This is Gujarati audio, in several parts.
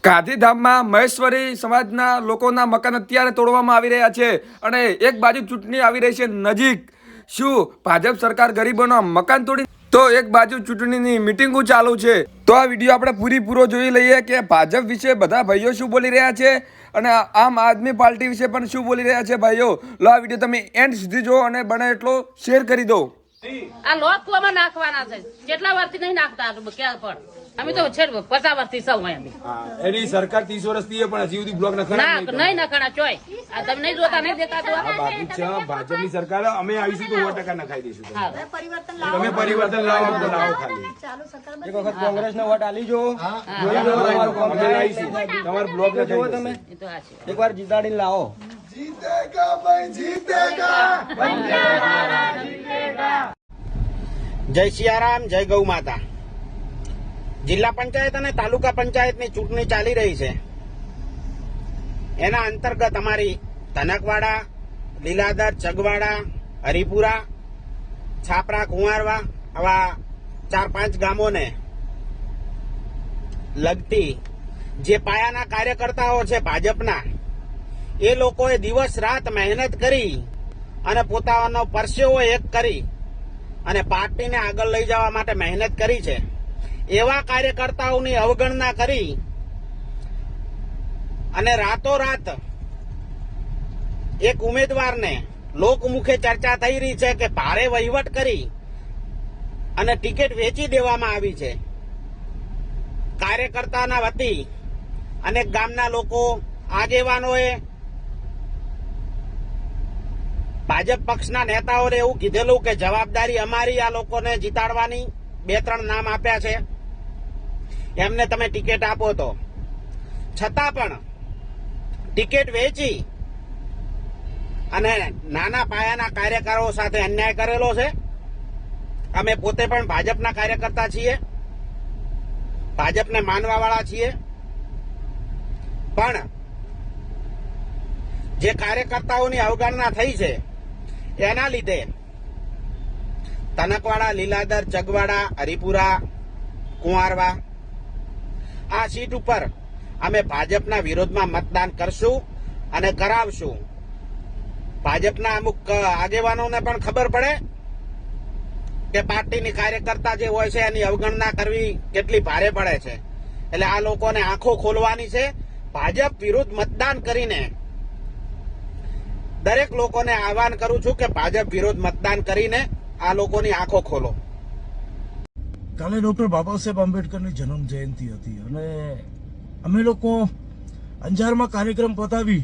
ગાંધીધામમાં મહેશ્વરી સમાજના લોકોના મકાન અત્યારે તોડવામાં આવી રહ્યા છે અને એક બાજુ ચૂંટણી આવી રહી છે નજીક. શું ભાજપ સરકાર ગરીબોના મકાન તોડી તો એક બાજુ ચૂંટણીની મિટિંગો ચાલુ છે. તો આ વિડીયો આપણે પૂરો જોઈ લઈએ કે ભાજપ વિશે બધા ભાઈઓ શું બોલી રહ્યા છે અને આમ આદમી પાર્ટી વિશે પણ શું બોલી રહ્યા છે ભાઈઓ. લો આ વિડીયો તમે એન્ડ સુધી જો અને બને એટલો શેર કરી દો. આ લોક કુવામાં નાખવાના છે. કેટલા વર્ષથી નહીં નાખતા ક્યાં પણ અમે તો છે 50 વર્ષથી સૌ એની સરકાર 30 વર્ષથી પણ હજી સુધી બ્લોક નખાણા નહીં નખાણા ચોય. આ તમે નહીં જોતા નહીં દેતા તો ભાજપની સરકાર અમે આવીશું તો 100% નખાઈ દઈશું. તમે પરિવર્તન લાવો તો લાવો ખાલી એક વખત કોંગ્રેસ ને વોટ આલી જો અમે લાવીશું તમાર બ્લોક નખાઈ તમે એકવાર જીતાડીને લાવો. જીતેગા ભાઈ જીતેગા બંજારા જીતેગા. જય સિયારામ, જય ગૌ માતા. જિલ્લા પંચાયત અને તાલુકા પંચાયતની ચૂંટણી ચાલી રહી છે. એના અંતર્ગત અમારી તનકવાડા, લીલાદર, ચગવાડા, હરિપુરા, છાપરા, કુંવારવા આવા 4-5 ગામોને લગતી જે પાયાના કાર્યકર્તાઓ છે ભાજપના, એ લોકોએ દિવસ રાત મહેનત કરી અને પોતાનો પરસેવો એક કરી અને પાર્ટીને આગળ લઈ જવા માટે મહેનત કરી છે. એવા કાર્યકર્તાઓની અવગણના કરી અને રાતોરાત એક ઉમેદવારને લોકમુખે ચર્ચા થઈ રહી છે કે ભારે વહીવટ કરી અને ટિકિટ વેચી દેવામાં આવી છે. કાર્યકર્તાના વતી અનેક ગામના લોકો, આગેવાનોએ, ભાજપ પક્ષના નેતાઓને એવું કીધેલું કે જવાબદારી અમારી આ લોકોને જીતાડવાની. 2-3 નામ આપ્યા છે, એમને તમે ટિકિટ આપો તો. છતાં પણ ટિકિટ વેચી અને નાના પાયાના કાર્યકરો સાથે અન્યાય કરેલો છે. અમે પોતે પણ ભાજપના કાર્યકર્તા છીએ, ભાજપને માનવાવાળા છીએ, પણ જે કાર્યકર્તાઓની અવગણના થઈ છે એના લીધે તનકવાડા, લીલાદર, ચગવાડા, હરિપુરા, કુંવારવા આ સીટ ઉપર અમે ભાજપના વિરોધમાં મતદાન કરશું અને કરાવશું. ભાજપના અમુક આગેવાનોને પણ ખબર પડે કે પાર્ટીની કાર્યકર્તા જે હોય છે એની અવગણના કરવી કેટલી ભારે પડે છે. એટલે આ લોકોને આંખો ખોલવાની છે. ભાજપ વિરુદ્ધ મતદાન કરીને દરેક લોકોને આહવાન કરું છું કે ભાજપ વિરોધ મતદાન કરીને આ લોકોની આંખો ખોલો. કાલે ડોક્ટર બાબા સાહેબ આંબેડકરની જન્મ જયંતિ હતી અને અમે લોકો અંજારમાં કાર્યક્રમ પતાવી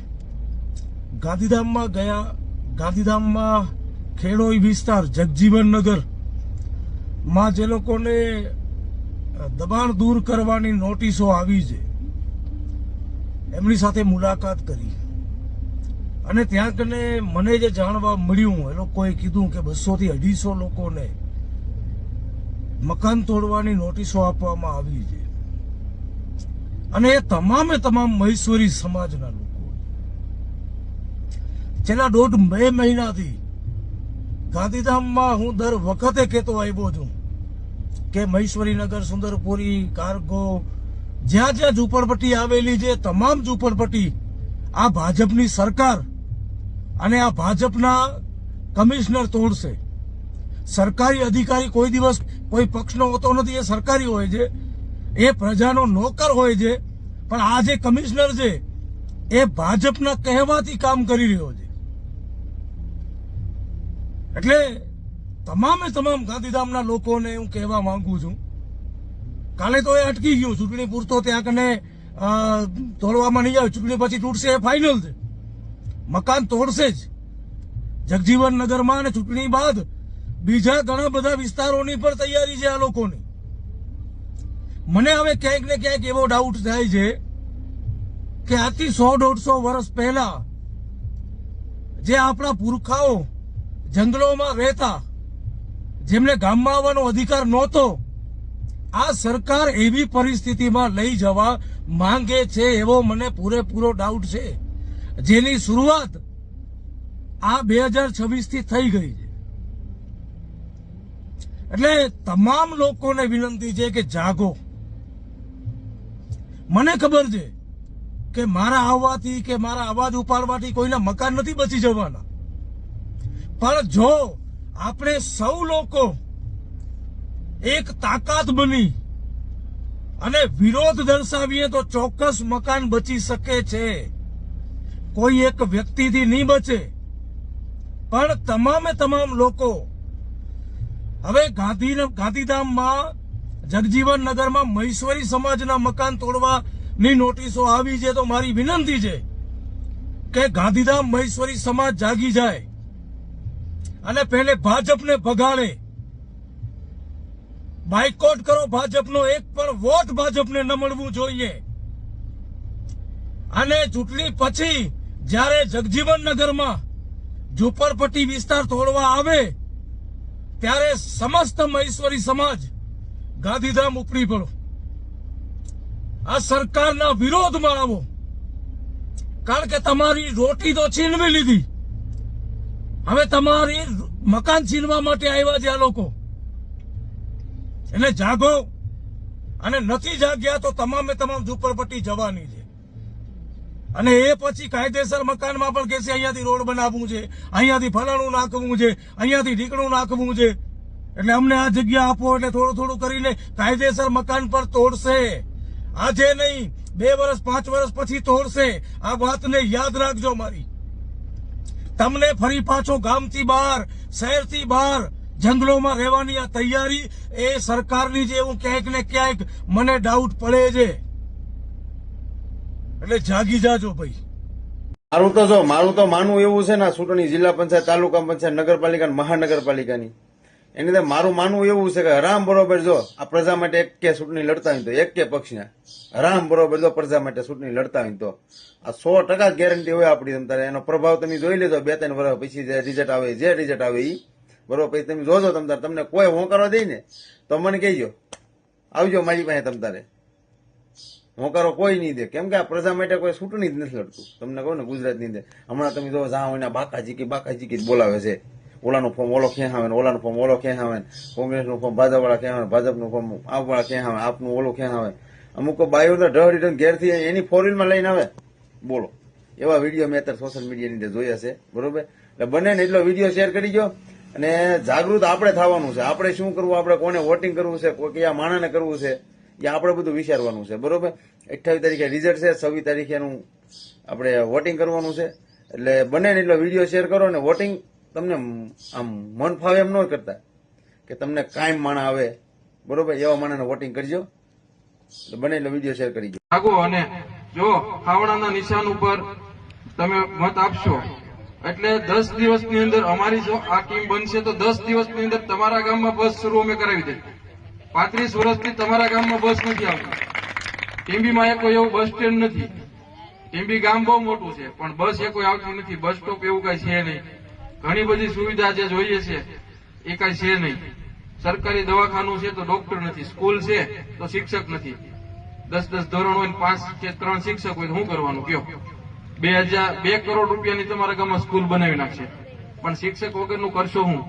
ગાંધીધામમાં ગયા. ગાંધીધામમાં ખેડોઈ વિસ્તાર, જગજીવનનગર માં જે લોકોને દબાણ દૂર કરવાની નોટિસો આવી છે એમની સાથે મુલાકાત કરી અને ત્યાં કને મને જે જાણવા મળ્યું, એ લોકોએ કીધું કે 200 થી 250 લોકોને મકાન તોડવાની નોટિસો આપવામાં આવી છે અને એ તમામે તમામ મહેશ્વરી સમાજના લોકો. છેલ્લા 1.5-2 મહિનાથી ગાંધીધામમાં હું દર વખતે કહેતો આવ્યો છું કે મહેશ્વરીનગર, સુંદરપુરી, કારગો, જ્યાં જ્યાં ઝૂંપડપટ્ટી આવેલી છે તમામ ઝૂંપડપટ્ટી આ ભાજપની સરકાર અને આ ભાજપના કમિશનર તોડશે. સરકારી અધિકારી કોઈ દિવસ કોઈ પક્ષનો હોતો નથી, એ સરકારી હોય છે, એ પ્રજાનો નોકર હોય છે, પણ આ જે કમિશનર છે એ ભાજપના કહેવાથી કામ કરી રહ્યો છે. એટલે તમામે તમામ ગાંધીધામના લોકોને હું કહેવા માંગુ છું, કાલે તો એ અટકી ગયું. ચૂંટણી પૂરતો ત્યાં કને તોડવામાં નહીં આવે, ચૂંટણી પછી તૂટશે એ ફાઇનલ છે. મકાન તોડશે જ જગજીવનનગરમાં અને ચૂંટણી બાદ બીજા ઘણા બધા વિસ્તારોની પણ તૈયારી છે આ લોકોની. મને હવે ક્યાંક ને ક્યાંક એવો ડાઉટ થાય છે કે આથી 100-150 વર્ષ પહેલા જે આપણા પુરખાઓ જંગલોમાં રહેતા, જેમને ગામમાં આવવાનો અધિકાર નહોતો, આ સરકાર એવી પરિસ્થિતિમાં લઈ જવા માંગે છે એવો મને પૂરેપૂરો ડાઉટ છે, જેની શરૂઆત આ 2026 થી થઈ ગઈ છે. એટલે તમામ લોકોને વિનંતી છે કે જાગો. મને ખબર છે કે મારા આવવાથી કે મારા અવાજ ઉપાડવાથી કોઈના મકાન નથી બચી જવાના, પણ જો આપણે સૌ લોકો એક તાકાત બની અને વિરોધ દર્શાવીએ તો ચોક્કસ મકાન બચી શકે છે. કોઈ એક વ્યક્તિથી નહીં બચે, પણ તમામે તમામ લોકો હવે ગાંધીધામમાં જગજીવન નગરમાં મહેશ્વરી સમાજના મકાન તોડવાની નોટિસો આવી છે. તો મારી વિનંતી છે કે ગાંધીધામ મહેશ્વરી સમાજ જાગી જાય અને પહેલે ભાજપને ભગાડે, બાયકોટ કરો ભાજપનો, એક પણ વોટ ભાજપને ન મળવું જોઈએ. અને ચૂંટણી પછી જ્યારે જગજીવન નગરમાં ઝુંપડપટ્ટી વિસ્તાર તોડવા આવે ત્યારે સમસ્ત મહેશ્વરી સમાજ ગાંધીધામ ઉપડી પડો, આ સરકારના વિરોધમાં આવો, કારણ કે તમારી રોટી તો છીનવી લીધી, હવે તમારી મકાન છીનવા માટે આવ્યા છે આ લોકો. એટલે જાગો, અને નથી જાગ્યા તો તમામે તમામ ઝુંપડપટ્ટી જવાની છે. અને એ પછી કાયદેસર મકાનમાં પણ કહેશે અહીંયાથી રોડ બનાવવું છે, અહીંયાથી ફલાણું નાખવું છે, અહીંયાથી ઢીકણું નાખવું છે. એટલે અમને આ જગ્યા આપો, એટલે થોડું થોડું કરીને કાયદેસર મકાન પર તોડશે. આજે નહીં, 2 વર્ષ 5 વર્ષ પછી તોડશે. આ વાતને યાદ રાખજો મારી. તમને ફરી પાછો ગામથી બહાર, શહેરથી બહાર, જંગલોમાં રહેવાની આ તૈયારી એ સરકારની છે એવું ક્યાંક ને ક્યાંક મને ડાઉટ પડે છે. એટલે જાગી જાજો ભાઈ. મારું તો માનવું એવું છે ને, ચૂંટણી જિલ્લા પંચાયત, તાલુકા પંચાયત, નગરપાલિકા, મહાનગરપાલિકાની એની અંદર મારું માનવું એવું છે કે હરામ બરોબર જો આ પ્રજા માટે એક કે ચૂંટણી લડતા હોય તો, એક કે પક્ષના હરામ બરોબર જો પ્રજા માટે ચૂંટણી લડતા હોય તો આ 100% ગેરંટી હોય આપણી. તમતારે એનો પ્રભાવ તમે જોઈ લેજો 2-3 વર્ષ પછી જે રિઝલ્ટ આવે એ બરોબર પછી તમે જોજો. તમને કોઈ હોંકારો દે ને તો મને કહેજો, આવજો મારી પાસે. તમતારે હોંકારો કોઈ નહીં દે, કેમ કે આ પ્રજા માટે કોઈ ચૂંટણી જ નથી લડતું. તમને કહું ને ગુજરાતની અંદર હમણાં તમે જો જા હોય બાકાજી કે બોલાવે છે, ઓલાનું ફોર્મ ઓલો ક્યાં આવે, ઓલાનું ફોર્મ ઓલો ક્યાં આવે, કોંગ્રેસનું ફોર્મ ભાજપ વાળા ક્યાં આવે, ભાજપનું ફોર્મ આપ વાળા ક્યાં આવે, આપનું ઓલો ક્યાં આવે. અમુક બાયો ઢ રિટર્ન ઘેરથી એની 4-wheelમાં લઈને આવે. બોલો, એવા વિડીયો મેં અત્યારે સોશિયલ મીડિયાની અંદર જોયા છે. બરોબર, એટલે બને ને એટલો વિડીયો શેર કરી દો. અને જાગૃત આપણે થવાનું છે. આપણે શું કરવું, આપણે કોને વોટિંગ કરવું છે, કોઈ કયા માણસને કરવું છે, એ આપણે બધું વિચારવાનું છે. બરોબર, 28 તારીખે રિઝલ્ટ છે, 26 તારીખેનું આપણે વોટિંગ કરવાનું છે. એટલે બને ને એટલો વિડીયો શેર કરો ને વોટિંગ તમને આમ મન ફાવે એમ ન કરતા કે તમને કાયમ માણા આવે. બરોબર, એવા માણાને વોટિંગ કરજો. બને એટલો વિડીયો શેર કરી જાગો અને જો ખાવડાના નિશાન ઉપર તમે મત આપશો એટલે 10 દિવસની અંદર અમારી જો આ ટીમ બનશે તો 10 દિવસની અંદર તમારા ગામમાં બસ શરૂ અમે કરાવી દઈએ. 35 વર્ષથી તમારા ગામમાં બસ નથી આવતી. ટીંબીમાં એક કોઈ એવું બસ સ્ટેન્ડ નથી. ટીંબી ગામ બહુ મોટું છે પણ બસ એ કોઈ આવતી નથી. બસ સ્ટોપ એવું કઈ છે નહીં. ઘણી બધી સુવિધા જે જોઈએ છે એ કઈ છે નહીં. સરકારી દવાખાનું છે તો ડોક્ટર નથી, સ્કૂલ છે તો શિક્ષક નથી. 10 ધોરણ હોય 5 કે 3 શિક્ષક હોય તો શું કરવાનું કયો? 2 કરોડ રૂપિયાની તમારા ગામમાં સ્કૂલ બનાવી નાખશે પણ શિક્ષક વગરનું કરશો હું?